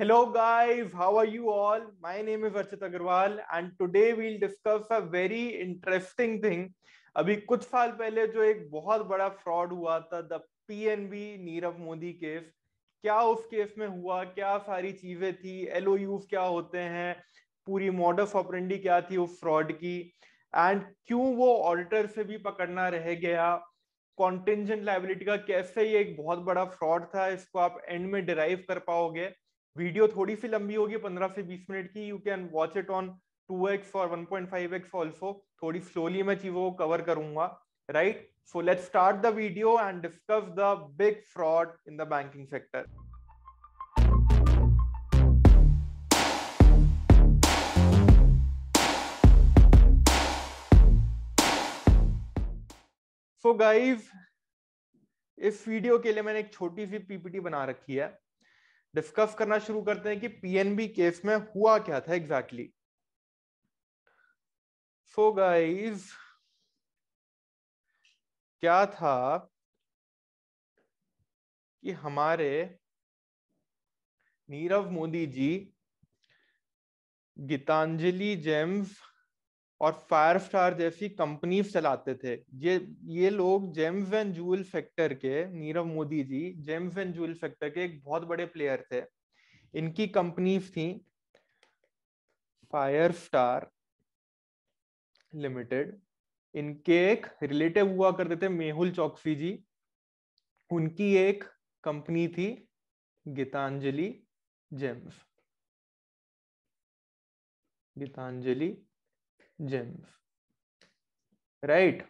Hello guys, how are you all? My name is Archit Agarwal and today we'll discuss a very interesting thing. अभी कुछ साल पहले जो एक बहुत बड़ा फ्रॉड हुआ था, the PNB Nirav Modi case, क्या उस केस में हुआ, क्या सारी चीजें थी, एलओयूज क्या होते हैं, पूरी मॉडस ऑपरेंडी क्या थी उस फ्रॉड की, एंड क्यों वो ऑडिटर से भी पकड़ना रह गया, कॉन्टिंजेंट लायबिलिटी का कैसे ये एक बहुत बड़ा फ्रॉड था, इसको आप एंड में डिराइव कर पाओगे। वीडियो थोड़ी सी लंबी होगी, 15 से 20 मिनट की। You can watch it on 2x और 1.5x ऑल्सो। थोड़ी स्लोली मैं चीजों को कवर करूंगा, right? So let's start the video and discuss the big fraud in the banking sector. So guys, इस वीडियो के लिए मैंने एक छोटी सी पीपीटी बना रखी है। डिस्कस करना शुरू करते हैं कि पीएनबी केस में हुआ क्या था एग्जैक्टली। सो गाइज, क्या था कि हमारे नीरव मोदी जी गीतांजलि जेम्स और फायर स्टार जैसी कंपनीज चलाते थे। ये लोग जेम्स एंड जूल सेक्टर के, नीरव मोदी जी जेम्स एंड जूल सेक्टर के एक बहुत बड़े प्लेयर थे। इनकी कंपनीज थी फायर स्टार लिमिटेड, इनके एक रिलेटिव हुआ करते थे मेहुल चौकसी जी, उनकी एक कंपनी थी Gitanjali Gems, Gitanjali Gems, right.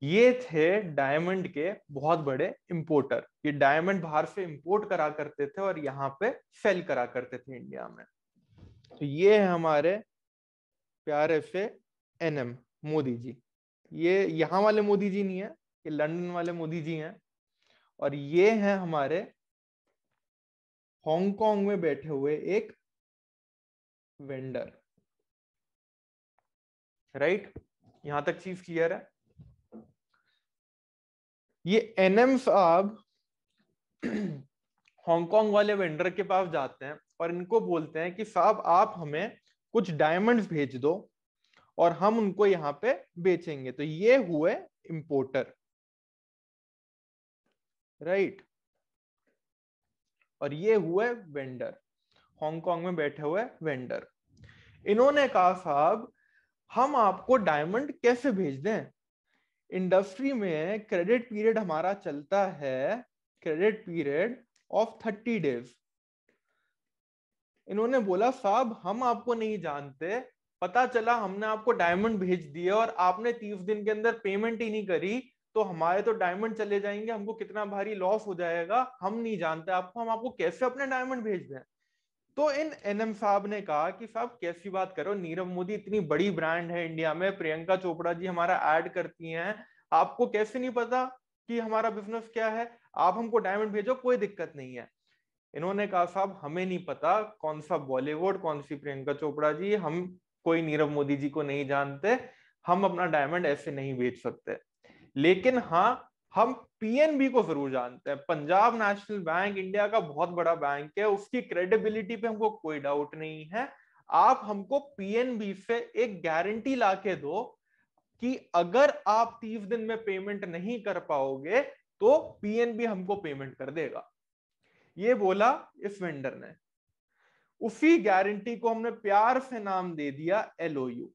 ये थे डायमंड के बहुत बड़े इंपोर्टर। ये डायमंड बाहर से इंपोर्ट करा करते थे और यहाँ पे सेल करा करते थे इंडिया में। तो ये है हमारे प्यारे से एनएम मोदी जी। ये यहाँ वाले मोदी जी नहीं है, ये लंदन वाले मोदी जी हैं। और ये है हमारे हांगकांग में बैठे हुए एक वेंडर, राइट। यहां तक चीज क्लियर है। ये एनएम साहब हांगकांग वाले वेंडर के पास जाते हैं और इनको बोलते हैं कि साहब आप हमें कुछ डायमंड्स भेज दो और हम उनको यहाँ पे बेचेंगे। तो ये हुए इंपोर्टर, राइट, और ये हुए वेंडर, हांगकांग में बैठे हुए वेंडर। इन्होंने कहा साहब हम आपको डायमंड कैसे भेज दें, इंडस्ट्री में क्रेडिट पीरियड हमारा चलता है, क्रेडिट पीरियड ऑफ 30 डेज। इन्होंने बोला साहब हम आपको नहीं जानते, पता चला हमने आपको डायमंड भेज दिया और आपने 30 दिन के अंदर पेमेंट ही नहीं करी, तो हमारे तो डायमंड चले जाएंगे, हमको कितना भारी लॉस हो जाएगा, हम नहीं जानते आपको, हम आपको कैसे अपने डायमंड भेज दें। तो इन एनएम साहब ने कहा कि साहब कैसी बात करो, नीरव मोदी इतनी बड़ी ब्रांड है इंडिया में, प्रियंका चोपड़ा जी हमारा ऐड करती हैं, आपको कैसे नहीं पता कि हमारा बिजनेस क्या है, आप हमको डायमंड भेजो, कोई दिक्कत नहीं है। इन्होंने कहा साहब हमें नहीं पता कौन सा बॉलीवुड, कौन सी प्रियंका चोपड़ा जी, हम कोई नीरव मोदी जी को नहीं जानते, हम अपना डायमंड ऐसे नहीं बेच सकते। लेकिन हाँ, हम पीएनबी को जरूर जानते हैं। पंजाब नेशनल बैंक इंडिया का बहुत बड़ा बैंक है, उसकी क्रेडिबिलिटी पे हमको कोई डाउट नहीं है। आप हमको पीएनबी से एक गारंटी लाके दो कि अगर आप 30 दिन में पेमेंट नहीं कर पाओगे तो पीएनबी हमको पेमेंट कर देगा। ये बोला इस वेंडर ने। उसी गारंटी को हमने प्यार से नाम दे दिया एलओयू।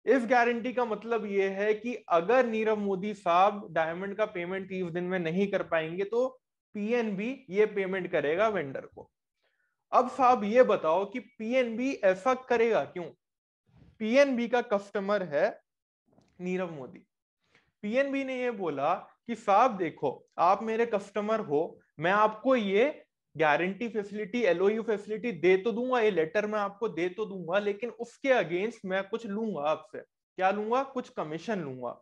इस गारंटी का मतलब यह है कि अगर नीरव मोदी साहब डायमंड का पेमेंट 30 दिन में नहीं कर पाएंगे तो पीएनबी ये पेमेंट करेगा वेंडर को। अब साहब ये बताओ कि पीएनबी ऐसा करेगा क्यों? पीएनबी का कस्टमर है नीरव मोदी। पीएनबी ने ये बोला कि साहब देखो आप मेरे कस्टमर हो, मैं आपको ये गारंटी फैसिलिटी, एलओयू फैसिलिटी दे तो दूंगा, ये लेटर मैं आपको दे तो दूंगा, लेकिन उसके अगेंस्ट मैं कुछ लूंगा आपसे। क्या लूंगा? कुछ कमीशन लूंगा।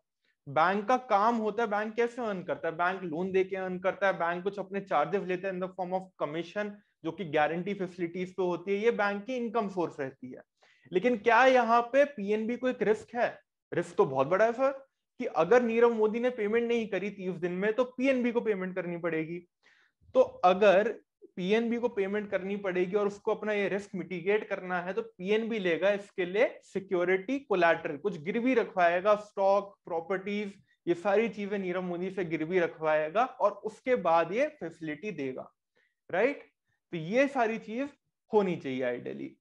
बैंक का काम होता है, बैंक कैसे अर्न करता है? बैंक लोन देके अर्न करता है, बैंक कुछ अपने चार्जेस लेता है in the form of commission, जो कि गारंटी फैसिलिटीज पे होती है। ये बैंक की इनकम सोर्स रहती है। लेकिन क्या यहाँ पे पीएनबी को एक रिस्क है? रिस्क तो बहुत बड़ा है सर, कि अगर नीरव मोदी ने पेमेंट नहीं करी 30 दिन में तो पीएनबी को पेमेंट करनी पड़ेगी। तो अगर पीएनबी को पेमेंट करनी पड़ेगी और उसको अपना ये रिस्क मिटिगेट करना है, तो पीएनबी लेगा इसके लिए सिक्योरिटी कोलैटरल, कुछ गिरवी रखवाएगा, स्टॉक, प्रॉपर्टीज, ये सारी चीजें नीरव मोदी से गिरवी रखवाएगा और उसके बाद ये फैसिलिटी देगा, राइट। तो ये सारी चीज होनी चाहिए आइडियली।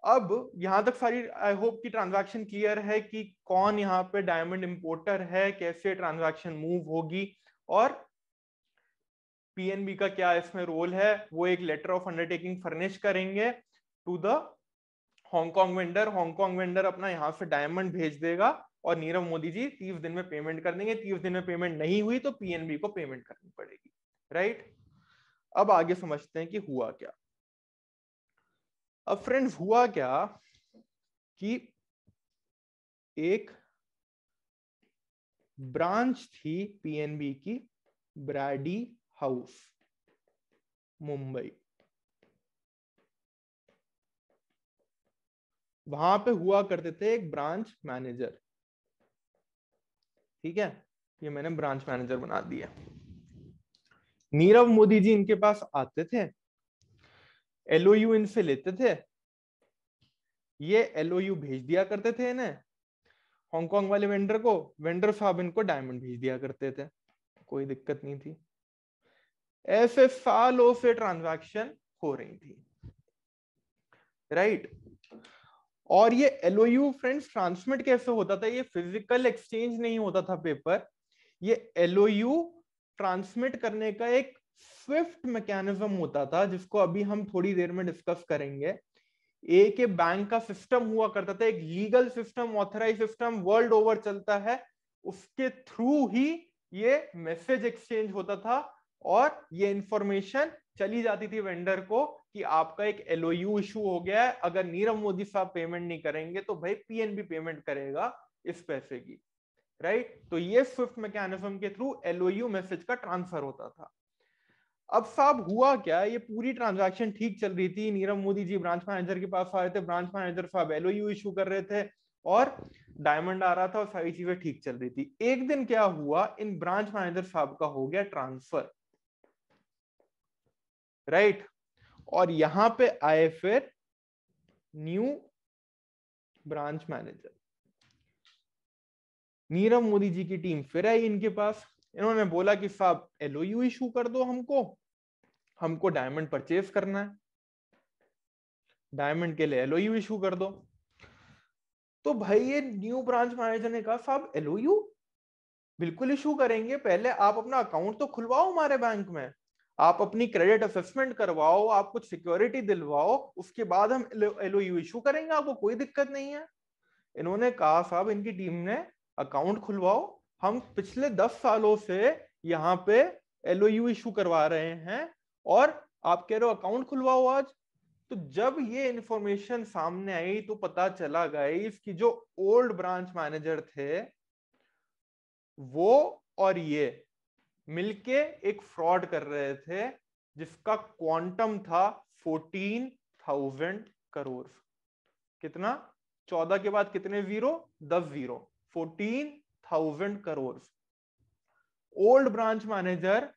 अब यहां तक सारी आई होप की ट्रांजैक्शन क्लियर है कि कौन यहाँ पे डायमंड इंपोर्टर है, कैसे ट्रांजैक्शन मूव होगी और पीएनबी का क्या इसमें रोल है। वो एक लेटर ऑफ अंडरटेकिंग फर्निश करेंगे to the Hong Kong vendor. Hong Kong vendor अपना यहाँ से डायमंड भेज देगा और नीरव मोदी जी 30 दिन में पेमेंट कर देंगे। 30 दिन में पेमेंट नहीं हुई तो पीएनबी को पेमेंट करनी पड़ेगी, राइट। अब आगे समझते हैं कि हुआ क्या। अब फ्रेंड्स हुआ क्या कि एक ब्रांच थी पीएनबी की, ब्रैडी हाउस, मुंबई। वहां पे हुआ करते थे एक ब्रांच मैनेजर, ठीक है, ये मैंने ब्रांच मैनेजर बना दिया। नीरव मोदी जी इनके पास आते थे, एलओयू इनसे लेते थे, ये एलओयू भेज दिया करते थे इन्हें हांगकांग वाले वेंडर को, वेंडर साहब इनको डायमंड भेज दिया करते थे, कोई दिक्कत नहीं थी। ऐसे सालों से ट्रांजैक्शन हो रही थी, राइट। और ये एलओयू फ्रेंड्स ट्रांसमिट कैसे होता था, ये फिजिकल एक्सचेंज नहीं होता था पेपर, ये एलओयू ट्रांसमिट करने का एक स्विफ्ट मैकेनिज्म होता था, जिसको अभी हम थोड़ी देर में डिस्कस करेंगे। एक बैंक का सिस्टम हुआ करता था, एक legal system, authorise system, world over चलता है, उसके थ्रू ही ये मैसेज एक्सचेंज होता था और ये इंफॉर्मेशन चली जाती थी वेंडर को कि आपका एक एलओयू इशू हो गया है, अगर नीरव मोदी साहब पेमेंट नहीं करेंगे तो भाई पीएनबी पेमेंट करेगा इस पैसे की, राइट। तो ये स्विफ्ट मैकेनिज्म के थ्रू एलओयू मैसेज का ट्रांसफर होता था। अब साहब हुआ क्या, ये पूरी ट्रांजैक्शन ठीक चल रही थी, नीरव मोदी जी ब्रांच मैनेजर के पास आए थे, ब्रांच मैनेजर साहब एलओयू इशू कर रहे थे और डायमंड आ रहा था और सारी चीजें ठीक चल रही थी। एक दिन क्या हुआ, इन ब्रांच मैनेजर साहब का हो गया ट्रांसफर, राइट। और यहां पे आए फिर new branch manager, Nirav Modi ji की टीम फिर आई इनके पास, इन्होंने बोला कि साहब एलओयू इशू कर दो, हमको डायमंड परचेज करना है, डायमंड के लिए एलओयू इशू कर दो। तो भाई ये न्यू ब्रांच मैनेजर ने कहा साहब एलओयू बिल्कुल इशू करेंगे, पहले आप अपना अकाउंट तो खुलवाओ हमारे बैंक में, आप अपनी क्रेडिट असेसमेंट करवाओ, आप कुछ सिक्योरिटी दिलवाओ, उसके बाद हम एलओयू इशू करेंगे, आपको कोई दिक्कत नहीं है। इन्होंने कहा साहब इनकी टीम ने अकाउंट खुलवाओ, हम पिछले 10 सालों से यहाँ पे एलओयू इशू करवा रहे हैं और आप कह रहे हो अकाउंट खुलवाओ आज। तो जब ये इंफॉर्मेशन सामने आई तो पता चला गाइस कि जो ओल्ड ब्रांच मैनेजर थे वो और ये मिलके एक फ्रॉड कर रहे थे, जिसका क्वांटम था 14,000 करोड़। कितना, 14 के बाद कितने zero, 10 zero, 14,000 crore. Old branch manager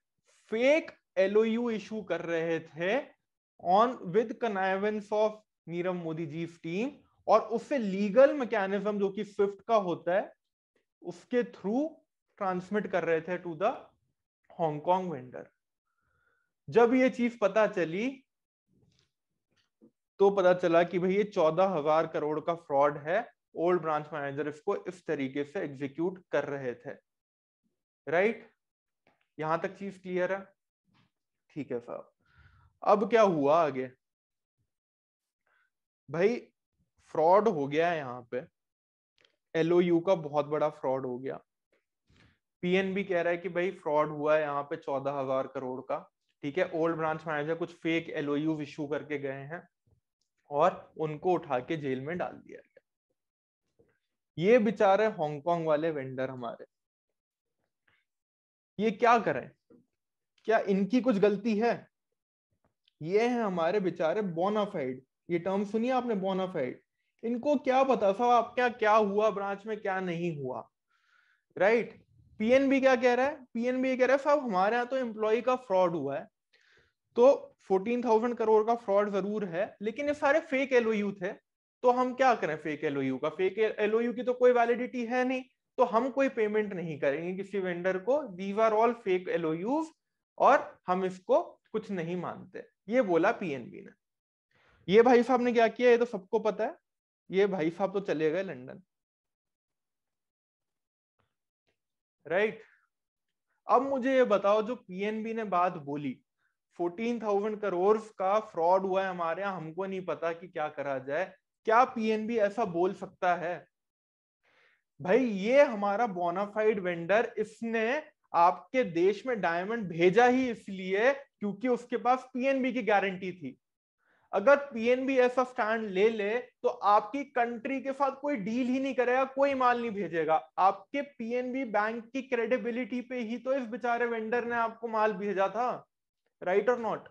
fake LOU issue कर रहे थे on with connivance of Nirav Modi ji team, और उससे लीगल मैकेनिज्म जो कि स्विफ्ट का होता है उसके थ्रू ट्रांसमिट कर रहे थे टू द हांगकांग वेंडर। जब ये चीज पता चली तो पता चला कि भाई ये 14,000 करोड़ का फ्रॉड है, ओल्ड ब्रांच मैनेजर इसको इस तरीके से एग्जीक्यूट कर रहे थे, राइट। यहां तक चीज क्लियर है, ठीक है साहब। अब क्या हुआ आगे, भाई फ्रॉड हो गया यहाँ पे, एलओयू का बहुत बड़ा फ्रॉड हो गया। पीएनबी कह रहा है कि भाई फ्रॉड हुआ है यहाँ पे 14,000 करोड़ का, ठीक है। ओल्ड ब्रांच मैनेजर कुछ फेक एलओयू इशू करके गए हैं और उनको उठा के जेल में डाल दिया गया। ये बेचारे हांगकांग वाले वेंडर हमारे, ये क्या करें, क्या इनकी कुछ गलती है? ये है हमारे बेचारे बोनाफाइड, ये टर्म सुनिए आपने, बोनाफाइड। इनको क्या पता साहब आप क्या हुआ ब्रांच में, क्या नहीं हुआ, राइट। पीएनबी क्या कह रहा है, पीएनबी कह रहा है साहब हमारे यहाँ तो एम्प्लॉय का फ्रॉड हुआ है, तो 14,000 करोड़ का फ्रॉड जरूर है, लेकिन ये सारे फेक एलओयू थे। तो हम क्या करें फेक एलओयू का? फेक एलओयू की तो कोई वैलिडिटी है नहीं, तो हम कोई पेमेंट नहीं करेंगे किसी वेंडर को। दीज आर ऑल फेक एलओयूज और हम इसको कुछ नहीं मानते। ये बोला पीएनबी ने। ये भाई साहब ने क्या किया ये तो सबको पता है। ये भाई साहब तो चले गए लंदन, राइट। अब मुझे ये बताओ, जो पीएनबी ने बात बोली 14,000 करोड़ का फ्रॉड हुआ है हमारे यहाँ, हमको नहीं पता कि क्या करा जाए, क्या पीएनबी ऐसा बोल सकता है? भाई ये हमारा बोनाफाइड वेंडर, इसने आपके देश में डायमंड भेजा ही इसलिए क्योंकि उसके पास पीएनबी की गारंटी थी। अगर पीएनबी ऐसा स्टैंड ले ले तो आपकी कंट्री के साथ कोई डील ही नहीं करेगा, कोई माल नहीं भेजेगा। आपके पीएनबी बैंक की क्रेडिबिलिटी पे ही तो इस बेचारे वेंडर ने आपको माल भेजा था, राइट और नॉट?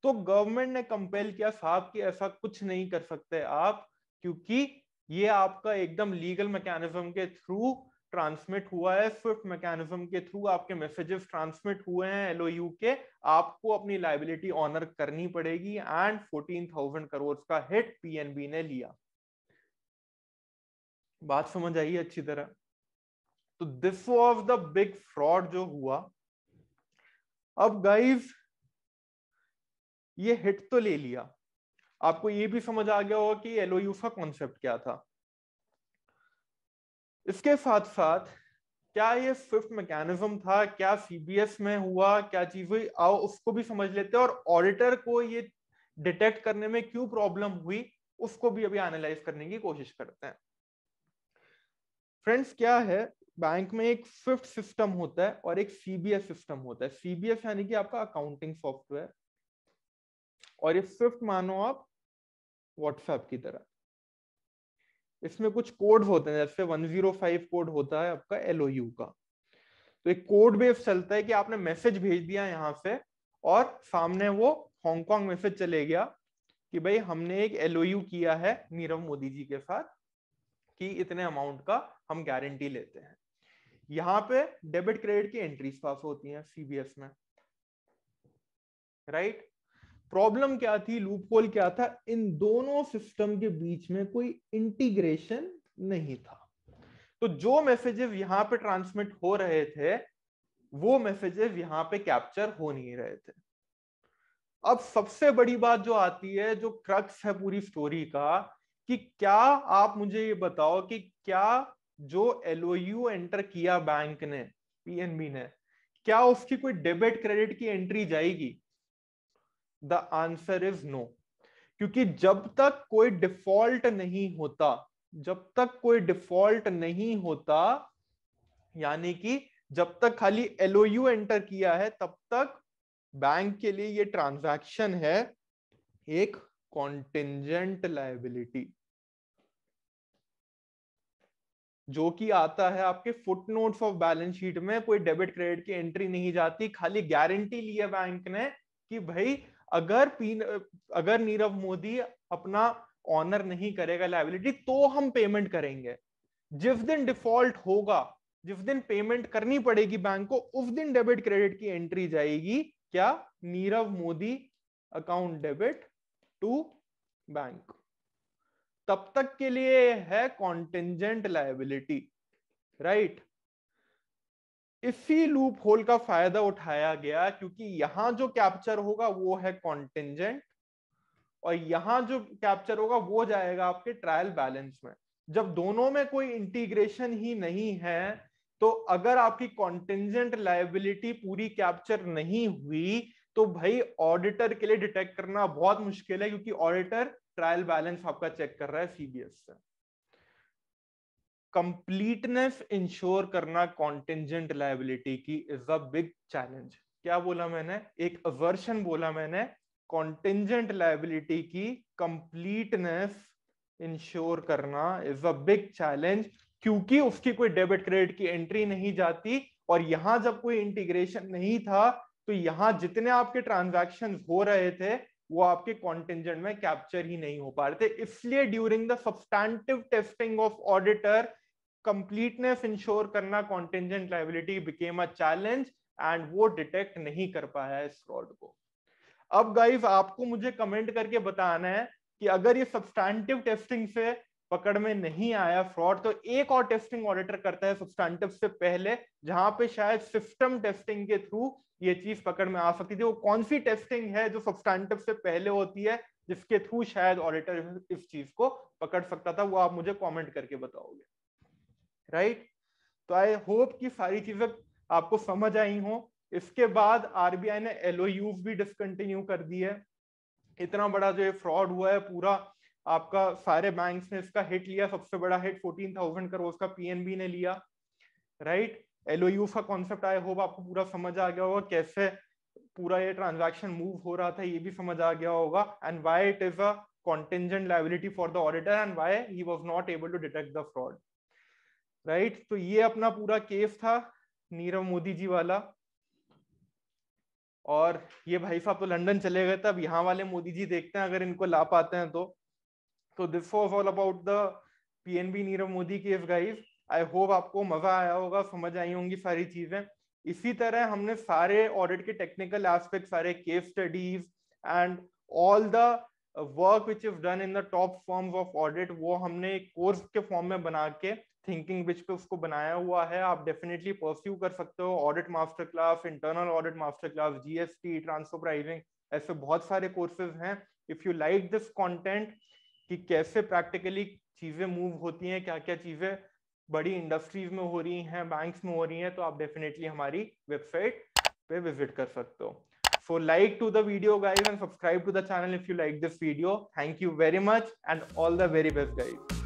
तो गवर्नमेंट ने कंपेल किया साहब कि ऐसा कुछ नहीं कर सकते आप, क्योंकि ये आपका एकदम लीगल मैकेनिज्म के थ्रू ट्रांसमिट हुआ है, स्विफ्ट मैकेनिज्म के थ्रू आपके मैसेजेस ट्रांसमिट हुए हैं एलओयू के। आपको अपनी लायबिलिटी ऑनर करनी पड़ेगी एंड 14,000 करोड़ का हिट पीएनबी ने लिया। बात समझ आई अच्छी तरह? तो this was the big fraud जो हुआ। अब गाइस ये हिट तो ले लिया, आपको ये भी समझ आ गया होगा कि एलओयू का कॉन्सेप्ट क्या था। इसके साथ साथ क्या ये स्विफ्ट मैकेनिज्म था, क्या सीबीएस में हुआ, क्या चीज हुई, आओ उसको भी समझ लेते हैं। और ऑडिटर को ये डिटेक्ट करने में क्यों प्रॉब्लम हुई उसको भी अभी एनालाइज करने की कोशिश करते हैं। फ्रेंड्स क्या है, बैंक में एक स्विफ्ट सिस्टम होता है और एक सीबीएस सिस्टम होता है। सीबीएस यानी कि आपका अकाउंटिंग सॉफ्टवेयर, और ये स्विफ्ट मानो आप व्हाट्सएप की तरह। इसमें कुछ कोड होते हैं, जैसे 105 कोड होता है आपका एलओयू का। तो एक कोड बेस चलता है कि आपने मैसेज भेज दिया यहां से और सामने वो हांगकांग मैसेज चले गया कि भाई हमने एक एलओयू किया है नीरव मोदी जी के साथ कि इतने अमाउंट का हम गारंटी लेते हैं। यहाँ पे डेबिट क्रेडिट की एंट्रीज पास होती हैं सीबीएस में, राइट। प्रॉब्लम क्या थी, लूपहोल क्या था, इन दोनों सिस्टम के बीच में कोई इंटीग्रेशन नहीं था। तो जो मैसेजेस यहां पे ट्रांसमिट हो रहे थे वो मैसेजेस यहां पे कैप्चर हो नहीं रहे थे। अब सबसे बड़ी बात जो आती है, जो क्रक्स है पूरी स्टोरी का, कि क्या आप मुझे ये बताओ कि क्या जो एलओयू एंटर किया बैंक ने, पीएनबी ने, क्या उसकी कोई डेबिट क्रेडिट की एंट्री जाएगी? The answer is no. क्योंकि जब तक कोई डिफॉल्ट नहीं होता, जब तक कोई डिफॉल्ट नहीं होता, यानी कि जब तक खाली एलओयू एंटर किया है, तब तक बैंक के लिए ये ट्रांजैक्शन है एक कॉन्टिंजेंट लायबिलिटी, जो कि आता है आपके फुटनोट्स ऑफ बैलेंस शीट में। कोई डेबिट क्रेडिट की एंट्री नहीं जाती, खाली गारंटी ली है बैंक ने कि भाई अगर नीरव मोदी अपना ऑनर नहीं करेगा लायबिलिटी तो हम पेमेंट करेंगे। जिस दिन डिफॉल्ट होगा, जिस दिन पेमेंट करनी पड़ेगी बैंक को, उस दिन डेबिट क्रेडिट की एंट्री जाएगी। क्या? Nirav Modi account debit to bank. तब तक के लिए है कॉन्टिंजेंट लायबिलिटी, राइट। इसी लूप होल का फायदा उठाया गया, क्योंकि यहां जो कैप्चर होगा वो है कॉन्टिंजेंट और यहां जो कैप्चर होगा वो जाएगा आपके ट्रायल बैलेंस में। जब दोनों में कोई इंटीग्रेशन ही नहीं है, तो अगर आपकी कॉन्टिंजेंट लायबिलिटी पूरी कैप्चर नहीं हुई तो भाई ऑडिटर के लिए डिटेक्ट करना बहुत मुश्किल है, क्योंकि ऑडिटर ट्रायल बैलेंस आपका चेक कर रहा है सीबीएस से। कंप्लीटनेस इंश्योर करना कॉन्टिंजेंट लायबिलिटी की इज अ बिग चैलेंज। क्या बोला मैंने? एक अवर्शन बोला मैंने। कॉन्टिंजेंट लायबिलिटी की कंप्लीटनेस इंश्योर करना इज अ बिग चैलेंज, क्योंकि उसकी कोई डेबिट क्रेडिट की एंट्री नहीं जाती। और यहां जब कोई इंटीग्रेशन नहीं था तो यहां जितने आपके ट्रांजैक्शन हो रहे थे वो आपके कॉन्टिंजेंट में कैप्चर ही नहीं हो पा रहे थे। इसलिए during the substantive testing of auditor, completeness ensure करना contingent liability became a challenge and वो डिटेक्ट नहीं कर पाया इस फ्रॉड को। अब गाइस आपको मुझे कमेंट करके बताना है कि अगर ये सब्सटैंटिव टेस्टिंग से पकड़ में नहीं आया फ्रॉड, तो एक और टेस्टिंग ऑडिटर करता है सब्सटैंटिव से पहले, जहां पे शायद सिस्टम टेस्टिंग के थ्रू ये चीज पकड़ में आ सकती थी। वो कौन सी टेस्टिंग है जो सब्सटैंटिव से पहले होती है, जिसके थ्रू शायद ऑडिटर इस चीज को पकड़ सकता था, वो आप मुझे कमेंट करके बताओगे, राइट। तो आई होप कि सारी चीजें आपको समझ आई हो। इसके बाद आरबीआई ने एलओयूज भी डिसकंटिन्यू कर दी है। इतना बड़ा जो ये फ्रॉड हुआ है पूरा, आपका सारे बैंक्स ने इसका हिट लिया। सबसे बड़ा हिट 14,000 करोड़ का पीएनबी ने लिया, राइट। एलओयू का कॉन्सेप्ट आई होप आपको पूरा समझ आ गया होगा, कैसे पूरा ये ट्रांजैक्शन मूव हो रहा था ये भी समझ आ गया होगा, and why it is a contingent liability for the auditor and why he was not able to detect the fraud, right। तो ये अपना पूरा केस था नीरव मोदी जी वाला। और ये भाई साहब तो लंदन चले गए थे, अब यहाँ वाले मोदी जी देखते हैं अगर इनको ला पाते हैं तो this was all about the PNB Nirav Modi case guys. I hope आपको मजा आया होगा, समझ आई होंगी सारी चीजें। इसी तरह हमने सारे ऑडिट के टेक्निकल एस्पेक्ट, सारे case studies and all the work which is done in the top forms of audit, वो हमने एक कोर्स के फॉर्म में बना के थिंकिंग विच पे उसको बनाया हुआ है। आप डेफिनेटली परस्यू कर सकते हो। Audit master class, internal audit master class, GST, transfer pricing, ऐसे बहुत सारे कोर्सेज हैं। If you like this content कि कैसे प्रैक्टिकली चीजें मूव होती हैं, क्या क्या चीजें बड़ी इंडस्ट्रीज में हो रही हैं, बैंक्स में हो रही हैं, तो आप डेफिनेटली हमारी वेबसाइट पे विजिट कर सकते हो। So like to the video guys and subscribe to the channel if you like this video. Thank you very much and all the very best guys.